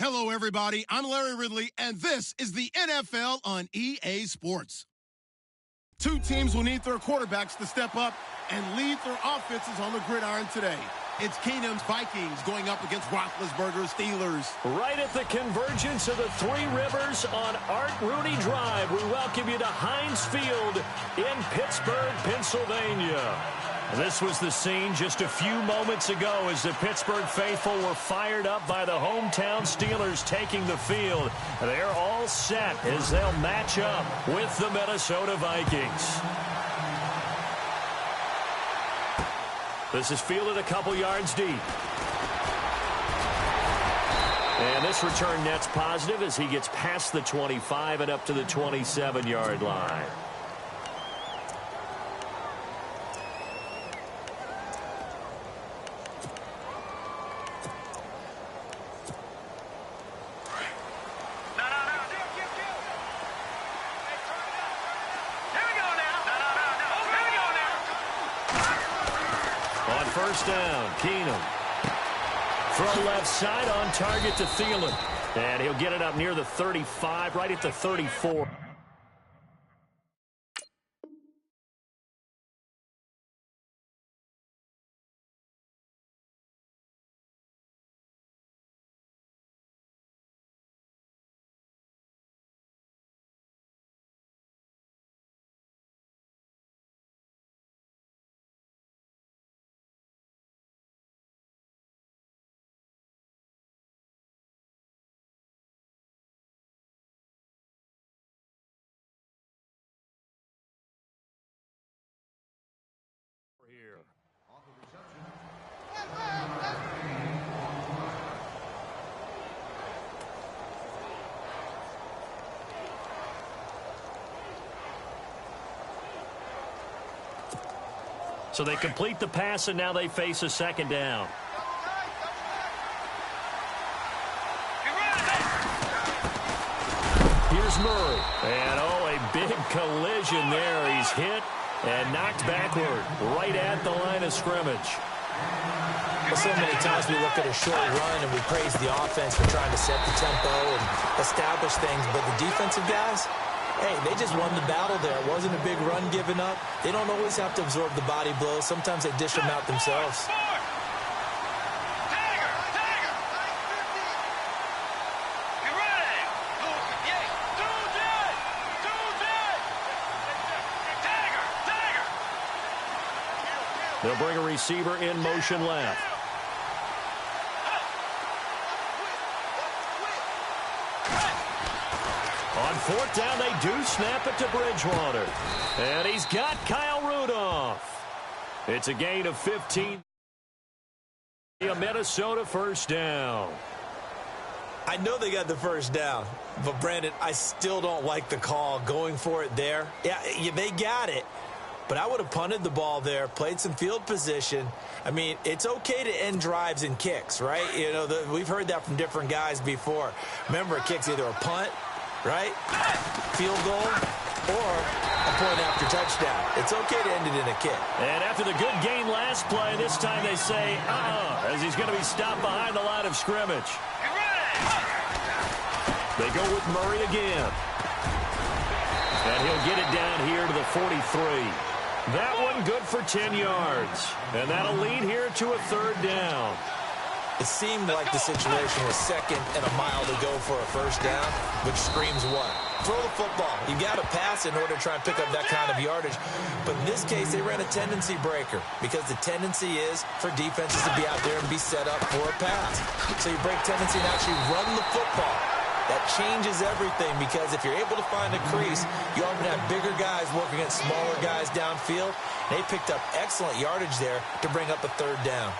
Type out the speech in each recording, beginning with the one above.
Hello, everybody. I'm Larry Ridley, and this is the NFL on EA Sports. Two teams will need their quarterbacks to step up and lead their offenses on the gridiron today. It's Keenum's Vikings going up against Roethlisberger's Steelers. Right at the convergence of the Three Rivers on Art Rooney Drive, we welcome you to Heinz Field in Pittsburgh, Pennsylvania. This was the scene just a few moments ago as the Pittsburgh faithful were fired up by the hometown Steelers taking the field. They're all set as they'll match up with the Minnesota Vikings. This is fielded a couple yards deep. And this return net's positive as he gets past the 25 and up to the 27-yard line. First down, Keenum. Throw left side on target to Thielen. And he'll get it up near the 35, right at the 34. Here. So they complete the pass, and now they face a second down. Here's Murray. And, a big collision there. He's hit and knocked backward right at the line of scrimmage. Well, so many times we look at a short run and we praise the offense for trying to set the tempo and establish things, but the defensive guys, hey, they just won the battle there. It wasn't a big run given up. They don't always have to absorb the body blows. Sometimes they dish them out themselves. They'll bring a receiver in motion left. On fourth down, they do snap it to Bridgewater. And he's got Kyle Rudolph. It's a gain of 15. A Minnesota first down. I know they got the first down, but Brandon, I still don't like the call going for it there. Yeah, they got it. But I would have punted the ball there, played some field position. I mean, it's okay to end drives and kicks, right? You know, we've heard that from different guys before. Remember, a kick's either a punt, right, field goal, or a point after touchdown. It's okay to end it in a kick. And after the good gain last play, this time they say, as he's going to be stopped behind the line of scrimmage. They go with Murray again. And he'll get it down here to the 43. That one good for 10 yards. And that'll lead here to a third down. It seemed like the situation was second and a mile to go for a first down, which screams what? Throw the football. You got to pass in order to try and pick up that kind of yardage. But in this case, they ran a tendency breaker because the tendency is for defenses to be out there and be set up for a pass. So you break tendency and actually run the football. That changes everything because if you're able to find a crease, you often have bigger guys working against smaller guys downfield. They picked up excellent yardage there to bring up a third down.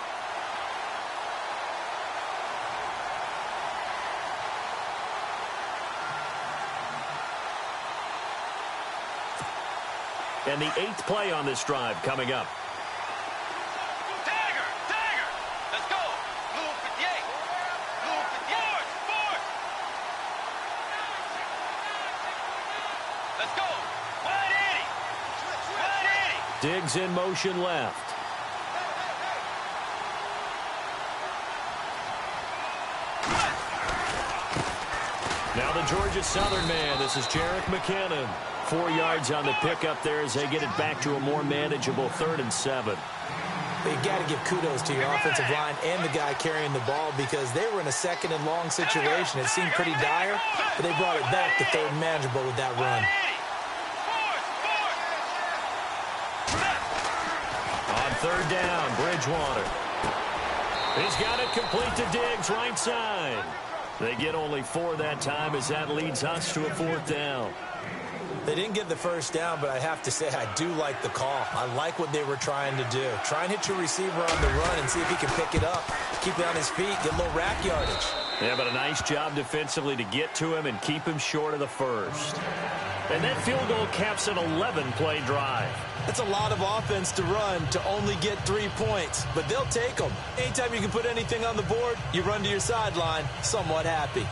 And the 8th play on this drive coming up. Diggs in motion left. Now the Georgia Southern man. This is Jerick McKinnon. 4 yards on the pickup there as they get it back to a more manageable 3rd and 7. You got to give kudos to your offensive line and the guy carrying the ball because they were in a 2nd and long situation. It seemed pretty dire, but they brought it back to 3rd and manageable with that run. On 3rd down, Bridgewater. He's got it complete to Diggs, right side. They get only 4 that time as that leads us to a 4th down. They didn't get the 1st down, but I have to say I do like the call. I like what they were trying to do. Try and hit your receiver on the run and see if he can pick it up, keep it on his feet, get a little rack yardage. Yeah, but a nice job defensively to get to him and keep him short of the 1st. And that field goal caps an 11-play drive. That's a lot of offense to run to only get 3 points, but they'll take them. Anytime you can put anything on the board, you run to your sideline somewhat happy.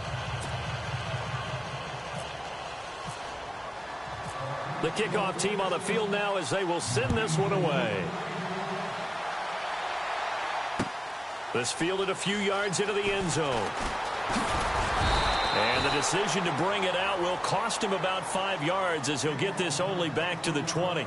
The kickoff team on the field now as they will send this one away. This fielded a few yards into the end zone. And the decision to bring it out will cost him about 5 yards as he'll get this only back to the 20.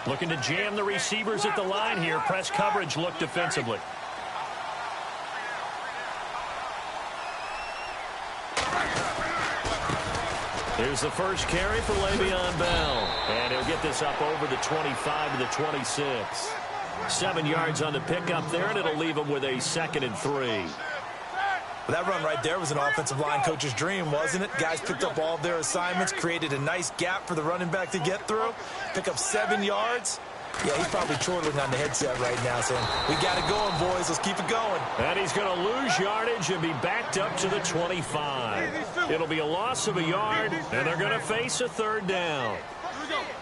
Looking to jam the receivers at the line here. Press coverage look defensively. Here's the first carry for Le'Veon Bell. And he'll get this up over the 25 to the 26. 7 yards on the pickup there, and it'll leave him with a 2nd and 3. That run right there was an offensive line coach's dream, wasn't it? Guys picked up all of their assignments, created a nice gap for the running back to get through, pick up 7 yards. Yeah, he's probably chortling on the headset right now saying, we got it going, boys. Let's keep it going. And he's going to lose yardage and be backed up to the 25. It'll be a loss of a yard, and they're going to face a 3rd down.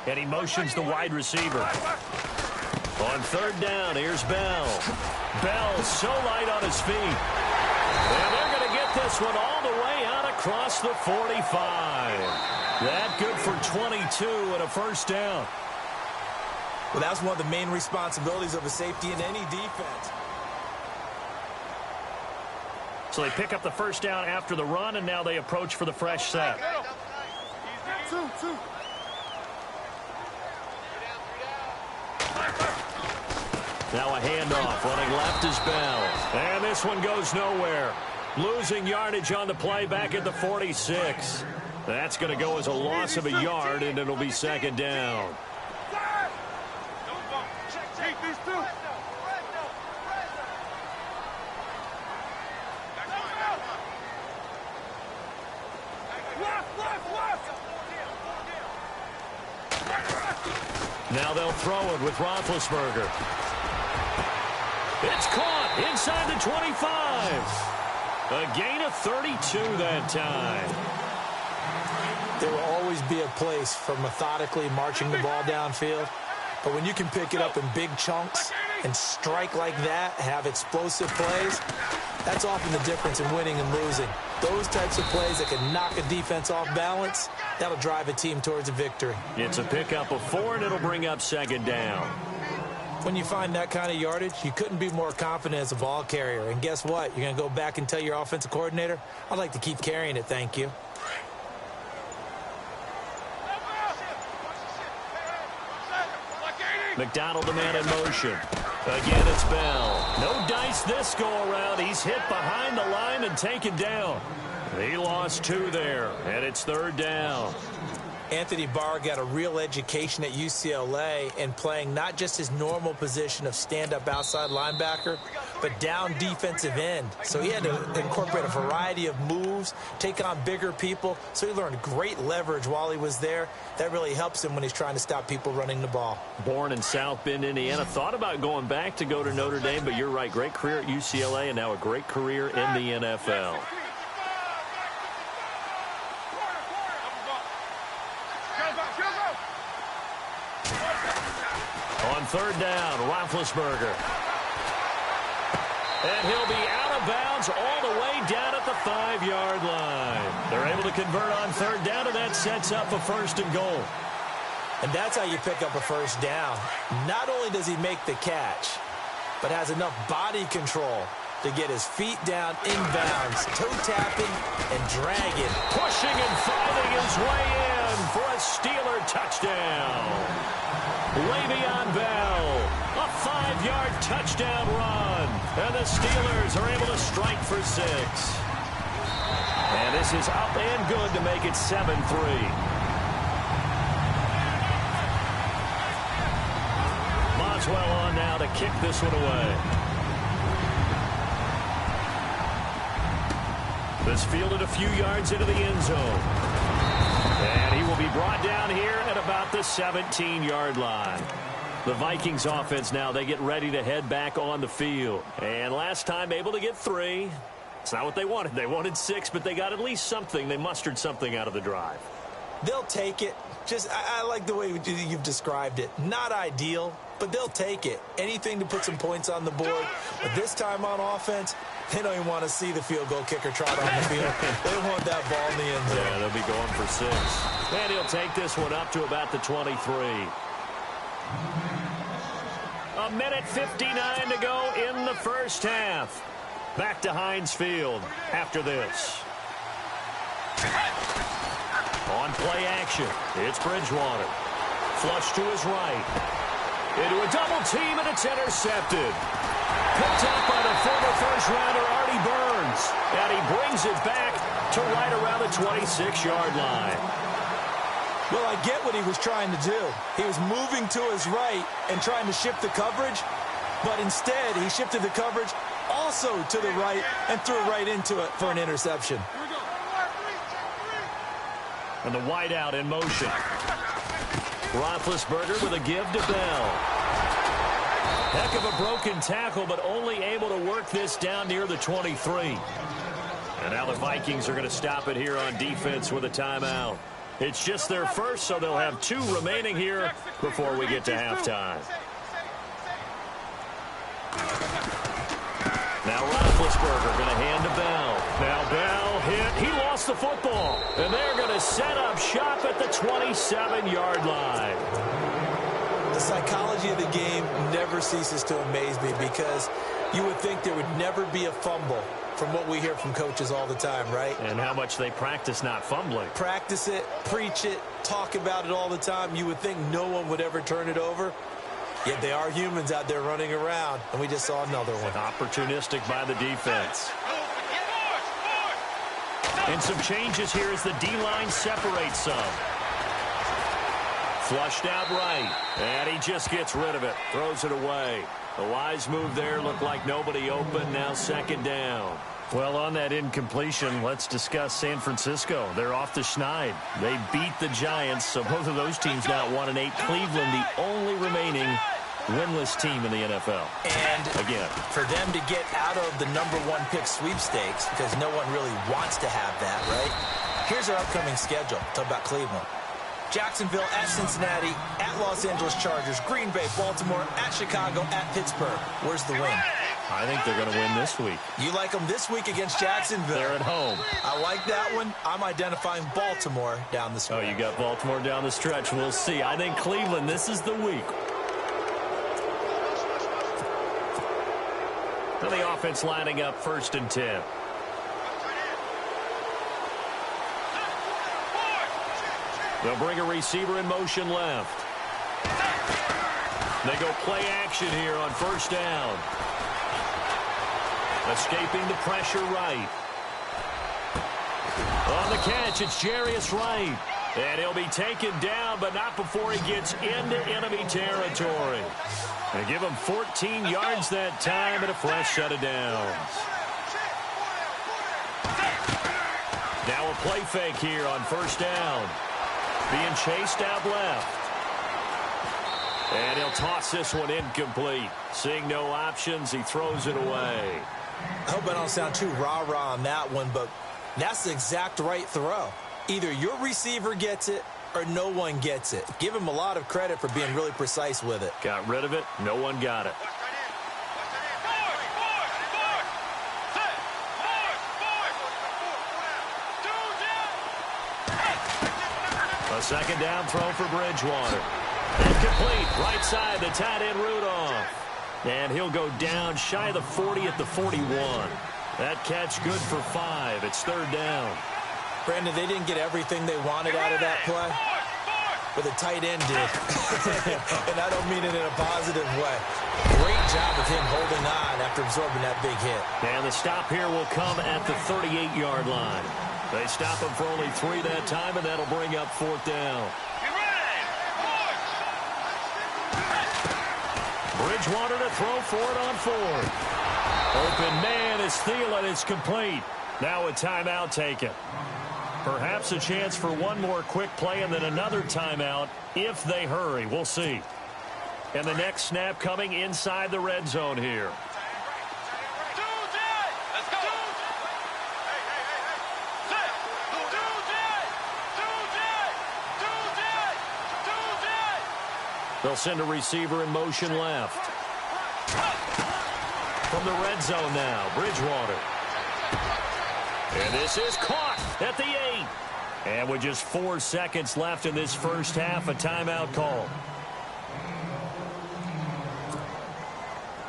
And he motions the wide receiver. On 3rd down, here's Bell. Bell so light on his feet. And they're going to get this one all the way out across the 45. That good for 22 and a 1st down. Well, that's one of the main responsibilities of a safety in any defense. So they pick up the 1st down after the run, and now they approach for the fresh set. Now a handoff. Running left is Bell. And this one goes nowhere. Losing yardage on the play back at the 46. That's going to go as a loss of a yard, and it'll be 2nd down. Now they'll throw it with Roethlisberger. It's caught inside the 25. A gain of 32 that time. There will always be a place for methodically marching the ball downfield. But when you can pick it up in big chunks and strike like that, have explosive plays, that's often the difference in winning and losing. Those types of plays that can knock a defense off balance, that'll drive a team towards a victory. It's a pickup of 4, and it'll bring up 2nd down. When you find that kind of yardage, you couldn't be more confident as a ball carrier. And guess what? You're going to go back and tell your offensive coordinator, I'd like to keep carrying it, thank you. McDonald, the man in motion. Again, it's Bell. No dice this go-around. He's hit behind the line and taken down. He lost 2 there, and it's 3rd down. Anthony Barr got a real education at UCLA in playing not just his normal position of stand-up outside linebacker, but down defensive end. So he had to incorporate a variety of moves, take on bigger people. So he learned great leverage while he was there. That really helps him when he's trying to stop people running the ball. Born in South Bend, Indiana. Thought about going back to go to Notre Dame, but you're right. Great career at UCLA and now a great career in the NFL. third down. Roethlisberger. And he'll be out of bounds all the way down at the 5-yard line. They're able to convert on third down, and that sets up a first and goal. And that's how you pick up a first down. Not only does he make the catch, but has enough body control to get his feet down inbounds, toe-tapping and dragging. Pushing and fighting his way in for a Steeler touchdown. Le'Veon Bell, a 5-yard touchdown run. And the Steelers are able to strike for 6. And this is up and good to make it 7-3. Boswell on now to kick this one away. This fielded a few yards into the end zone. And he will be brought down here at about the 17-yard line. The Vikings offense now, they get ready to head back on the field. And last time able to get 3. It's not what they wanted. They wanted 6, but they got at least something. They mustered something out of the drive. They'll take it. I like the way you've described it. Not ideal, but they'll take it. Anything to put some points on the board. But this time on offense, they don't even want to see the field goal kicker trot on the field. They want that ball in the end zone. Yeah, they'll be going for 6. And he'll take this one up to about the 23. A minute 59 to go in the first half. Back to Heinz Field after this. On play action, it's Bridgewater. Flush to his right. Into a double team, and it's intercepted. Picked up by the former first-rounder Artie Burns. And he brings it back to right around the 26-yard line. Well, I get what he was trying to do. He was moving to his right and trying to shift the coverage, but instead he shifted the coverage also to the right and threw right into it for an interception. And the wideout in motion. Roethlisberger with a give to Bell. Heck of a broken tackle, but only able to work this down near the 23. And now the Vikings are going to stop it here on defense with a timeout. It's just their first, so they'll have 2 remaining here before we get to halftime. Now Roethlisberger going to hand to Bell. Now Bell hit. He lost the football. And they're going to set up shop at the 27-yard line. The psychology of the game never ceases to amaze me because you would think there would never be a fumble from what we hear from coaches all the time, right? And how much they practice not fumbling. Practice it, preach it, talk about it all the time. You would think no one would ever turn it over. Yet they are humans out there running around, and we just saw another one. Opportunistic by the defense. And some changes here as the D-line separates some. Flushed out right, and he just gets rid of it, throws it away. The wise move there, looked like nobody open, now second down. Well, on that incompletion, let's discuss San Francisco. They're off the schneid. They beat the Giants, so both of those teams now 1-8. Cleveland, the only remaining winless team in the NFL. And again, for them to get out of the #1 pick sweepstakes, because no one really wants to have that, right? Here's our upcoming schedule. Talk about Cleveland. Jacksonville, at Cincinnati, at Los Angeles Chargers, Green Bay, Baltimore, at Chicago, at Pittsburgh. Where's the win? I think they're going to win this week. You like them this week against Jacksonville? They're at home. I like that one. I'm identifying Baltimore down the stretch. Oh, you got Baltimore down the stretch. We'll see. I think Cleveland, this is the week. So the offense lining up 1st and 10. They'll bring a receiver in motion left. They go play action here on 1st down. Escaping the pressure right. On the catch, it's Jarius Wright. And he'll be taken down, but not before he gets into enemy territory. They give him 14 yards that time and a fresh set of downs. Now a play fake here on 1st down. Being chased out left. And he'll toss this one incomplete. Seeing no options, he throws it away. I hope I don't sound too rah-rah on that one, but that's the exact right throw. Either your receiver gets it or no one gets it. Give him a lot of credit for being really precise with it. Got rid of it. No one got it. A second down throw for Bridgewater. Incomplete. Right side, the tight end Rudolph. And he'll go down shy of the 40 at the 41. That catch good for 5. It's third down. Brandon, they didn't get everything they wanted out of that play, but the tight end did. And I don't mean it in a positive way. Great job of him holding on after absorbing that big hit. And the stop here will come at the 38-yard line. They stop him for only 3 that time, and that'll bring up fourth down. Bridgewater to throw for it on 4th. Open man is Thielen. It's complete. Now a timeout taken. Perhaps a chance for one more quick play and then another timeout if they hurry. We'll see. And the next snap coming inside the red zone here. They'll send a receiver in motion left. From the red zone now, Bridgewater. And this is caught at the 8. And with just 4 seconds left in this first half, a timeout call.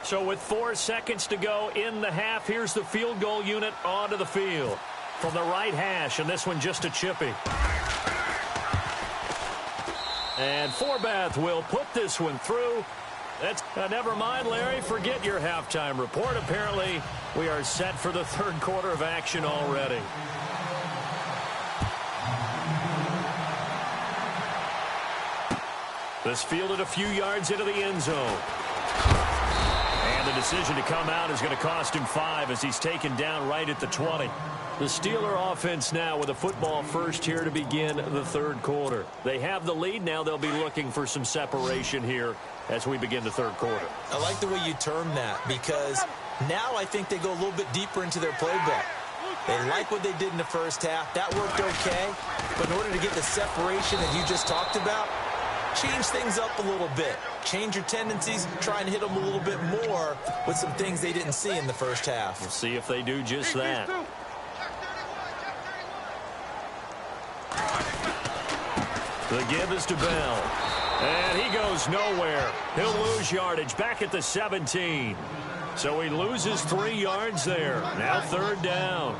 So with 4 seconds to go in the half, here's the field goal unit onto the field. From the right hash, and this one just a chippy. And Forbath will put this one through. That's never mind, Larry. Forget your halftime report. Apparently, we are set for the third quarter of action already. This fielded a few yards into the end zone. And the decision to come out is going to cost him 5 as he's taken down right at the 20. The Steeler offense now with a football first here to begin the third quarter. They have the lead. Now they'll be looking for some separation here as we begin the third quarter. I like the way you term that because now I think they go a little bit deeper into their playbook. They like what they did in the first half. That worked okay. But in order to get the separation that you just talked about, change things up a little bit. Change your tendencies. Try and hit them a little bit more with some things they didn't see in the first half. We'll see if they do just that. The give is to Bell. And he goes nowhere. He'll lose yardage back at the 17. So he loses 3 yards there. Now third down.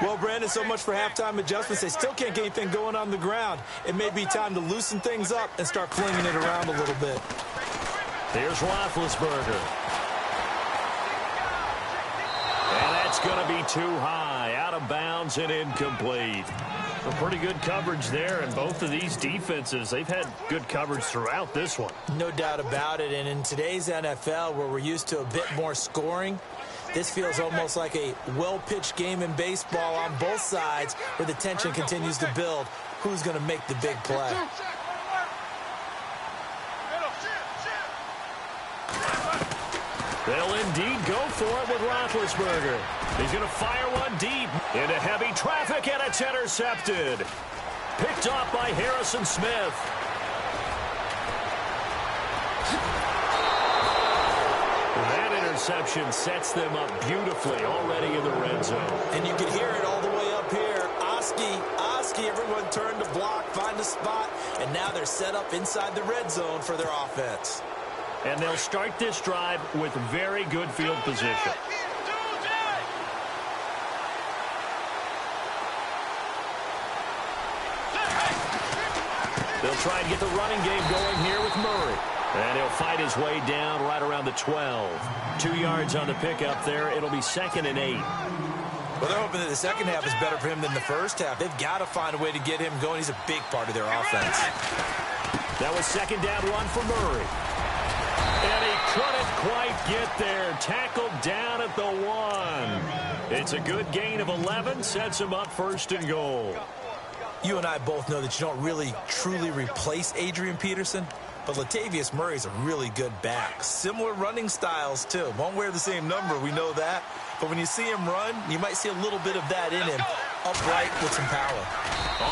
Well, Brandon, so much for halftime adjustments. They still can't get anything going on the ground. It may be time to loosen things up and start flinging it around a little bit. Here's Roethlisberger. And that's going to be too high. Out of bounds and incomplete. A pretty good coverage there, and both of these defenses, they've had good coverage throughout this one. No doubt about it, and in today's NFL, where we're used to a bit more scoring, this feels almost like a well-pitched game in baseball on both sides where the tension continues to build. Who's going to make the big play? They'll indeed go for it with Roethlisberger. He's going to fire one deep into heavy traffic, and it's intercepted. Picked off by Harrison Smith. That interception sets them up beautifully already in the red zone. And you can hear it all the way up here. Oski, everyone turned to block, find a spot, and now they're set up inside the red zone for their offense. And they'll start this drive with very good field position. They'll try and get the running game going here with Murray. And he'll fight his way down right around the 12. 2 yards on the pickup there. It'll be 2nd and 8. Well, they're hoping that the second half is better for him than the first half. They've got to find a way to get him going. He's a big part of their offense. That was second down run for Murray. And he couldn't quite get there. Tackled down at the 1. It's a good gain of 11. Sets him up 1st and goal. You and I both know that you don't really truly replace Adrian Peterson, but Latavius Murray's a really good back. Similar running styles, too. Won't wear the same number, we know that. But when you see him run, you might see a little bit of that in him. Upright with some power.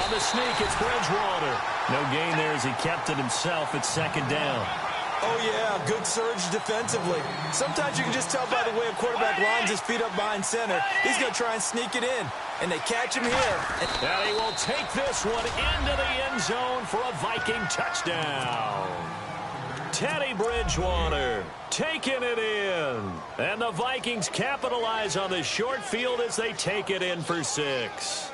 On the sneak, it's Bridgewater. No gain there as he kept it himself at second down. Oh, yeah, good surge defensively. Sometimes you can just tell by the way a quarterback lines his feet up behind center. He's going to try and sneak it in, and they catch him here. And he will take this one into the end zone for a Viking touchdown. Teddy Bridgewater taking it in. And the Vikings capitalize on the short field as they take it in for 6.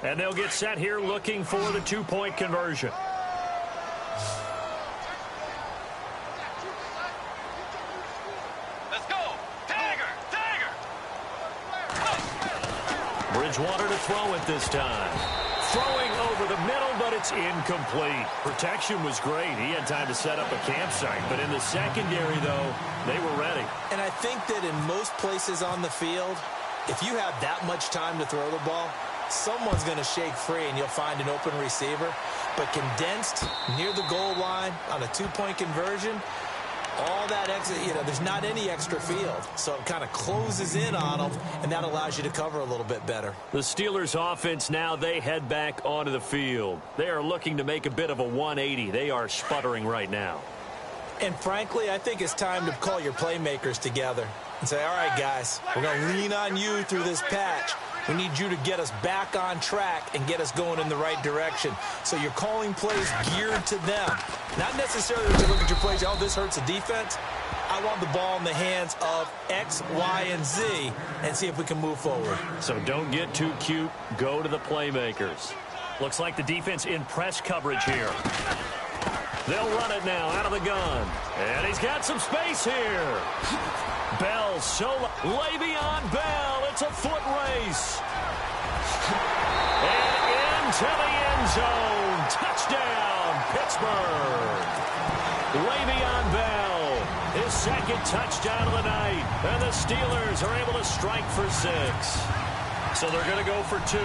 And they'll get set here looking for the 2-point conversion. Let's go. Tiger. Bridgewater to throw it this time. Throwing over the middle, but it's incomplete. Protection was great. He had time to set up a campsite. But in the secondary, though, they were ready. And I think that in most places on the field, if you have that much time to throw the ball, someone's going to shake free and you'll find an open receiver. But condensed near the goal line on a 2-point conversion, all that extra, there's not any extra field. So it kind of closes in on them, and that allows you to cover a little bit better. The Steelers offense now, they head back onto the field. They are looking to make a bit of a 180. They are sputtering right now. And frankly, I think it's time to call your playmakers together and say, all right, guys, we're going to lean on you through this patch. We need you to get us back on track and get us going in the right direction. So you're calling plays geared to them. Not necessarily to look at your plays, oh, this hurts the defense. I want the ball in the hands of X, Y, and Z and see if we can move forward. So don't get too cute. Go to the playmakers. Looks like the defense in press coverage here. They'll run it now out of the gun. And he's got some space here. Bell solo. Le'Veon Bell. It's a foot race. And into the end zone. Touchdown, Pittsburgh. Le'Veon Bell. His second touchdown of the night. And the Steelers are able to strike for 6. So they're going to go for 2.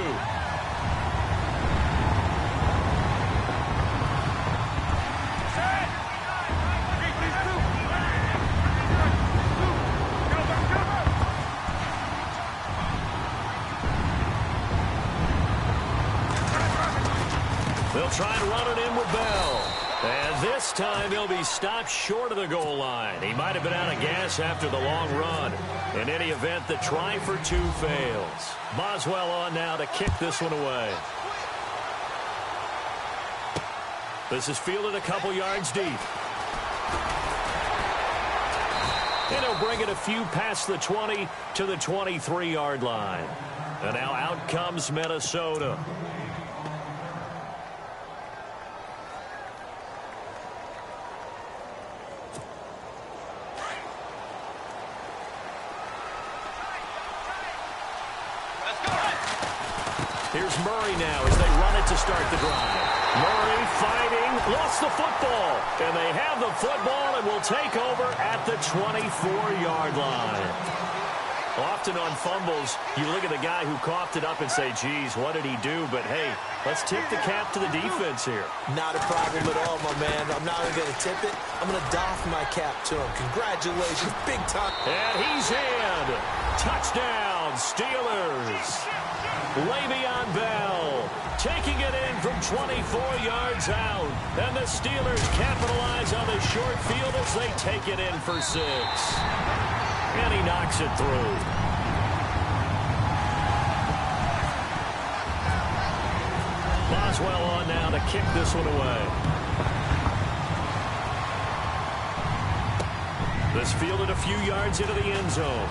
They'll try to run it in with Bell. And this time he'll be stopped short of the goal line. He might have been out of gas after the long run. In any event, the try for 2 fails. Boswell on now to kick this one away. This is fielded a couple yards deep. And he'll bring it a few past the 20 to the 23-yard line. And now out comes Minnesota. Here's Murray now as they run it to start the drive. Murray fighting, lost the football. And they have the football and will take over at the 24-yard line. Often on fumbles, you look at the guy who coughed it up and say, geez, what did he do? But, hey, let's tip the cap to the defense here. Not a problem at all, my man. I'm not even going to tip it. I'm going to doff my cap to him. Congratulations, big time. And he's in. Touchdown, Steelers. Le'Veon Bell taking it in from 24 yards out. And the Steelers capitalize on the short field as they take it in for 6. And he knocks it through. Boswell on now to kick this one away. This fielded a few yards into the end zone.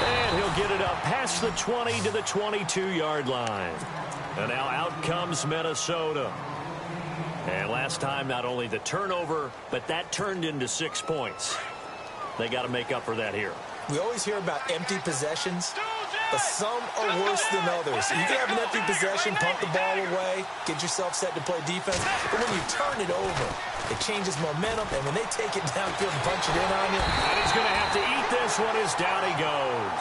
And he'll get it up past the 20 to the 22-yard line. And now out comes Minnesota. And last time, not only the turnover, but that turned into 6 points. They got to make up for that here. We always hear about empty possessions, but some are worse than others. You can have an empty possession, pump the ball away, get yourself set to play defense, but when you turn it over, it changes momentum, and when they take it downfield and punch it in on you. And he's going to have to eat this one as down he goes.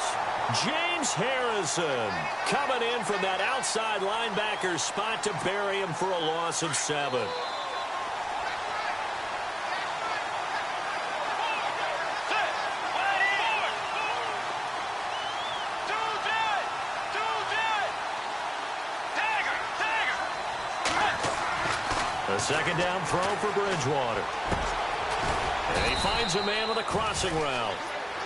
James Harrison coming in from that outside linebacker spot to bury him for a loss of 7. second down throw for Bridgewater. And he finds a man on a crossing route.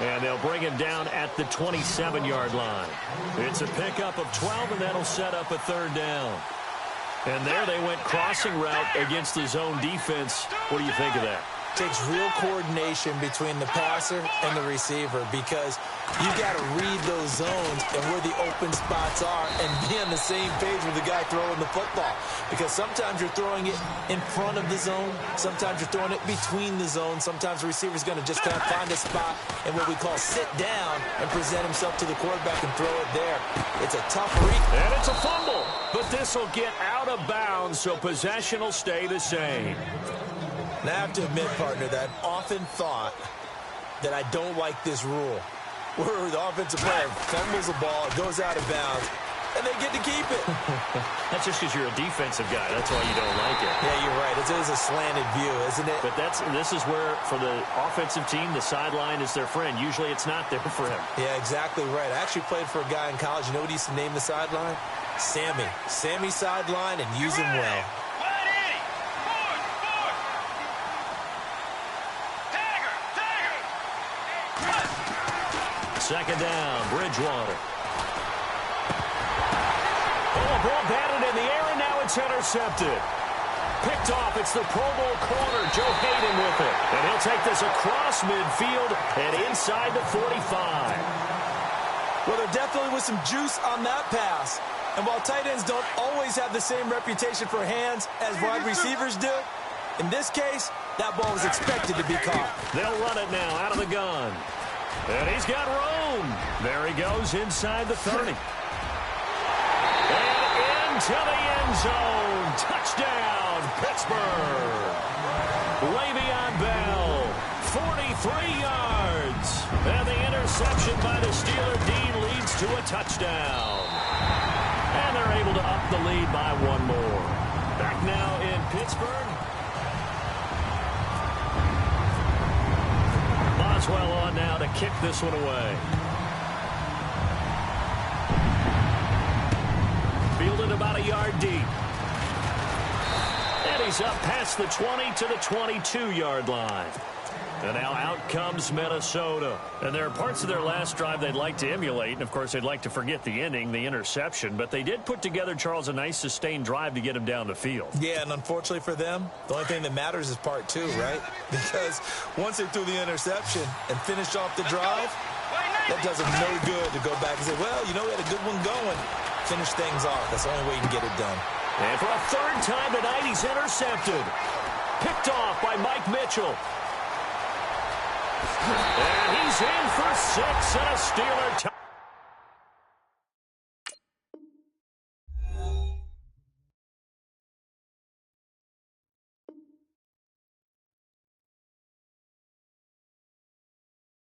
And they'll bring him down at the 27-yard line. It's a pickup of 12, and that'll set up a third down. And there they went crossing route against the zone defense. What do you think of that? Takes real coordination between the passer and the receiver because you got to read those zones and where the open spots are and be on the same page with the guy throwing the football. Because sometimes you're throwing it in front of the zone. Sometimes you're throwing it between the zones. Sometimes the receiver's going to just kind of find a spot and what we call sit down and present himself to the quarterback and throw it there. It's a tough read. And it's a fumble. But this will get out of bounds, so possession will stay the same. And I have to admit, partner, that I've often thought that I don't like this rule where the offensive player fumbles the ball, it goes out of bounds, and they get to keep it. That's just because you're a defensive guy. That's why you don't like it. Yeah, you're right. It is a slanted view, isn't it? But this is where, for the offensive team, the sideline is their friend. Usually it's not there for him. Yeah, exactly right. I actually played for a guy in college. You know what he used to name the sideline? Sammy. Sammy sideline, and use him well. Second down, Bridgewater. Oh, a ball batted in the air, and now it's intercepted. Picked off, it's the Pro Bowl corner, Joe Hayden with it. And he'll take this across midfield and inside the 45. Well, there definitely was some juice on that pass. And while tight ends don't always have the same reputation for hands as wide receivers do, in this case, that ball was expected to be caught. They'll run it now out of the gun. And he's got room. There he goes inside the 30. And into the end zone. Touchdown, Pittsburgh. Le'Veon Bell, 43 yards. And the interception by the Steeler Dean leads to a touchdown. And they're able to up the lead by one more. Back now in Pittsburgh. Boswell on now to kick this one away. Fielded about a yard deep. And he's up past the 20 to the 22-yard line. And now out comes Minnesota. And there are parts of their last drive they'd like to emulate. And, of course, they'd like to forget the ending, the interception. But they did put together, Charles, a nice sustained drive to get him down the field. Yeah, and unfortunately for them, the only thing that matters is part two, right? Because once they threw the interception and finished off the drive, that does them no good to go back and say, well, you know, we had a good one going. Finish things off. That's the only way you can get it done. And for a third time tonight, he's intercepted. Picked off by Mike Mitchell. And he's in for 6 and a Steeler touchdown.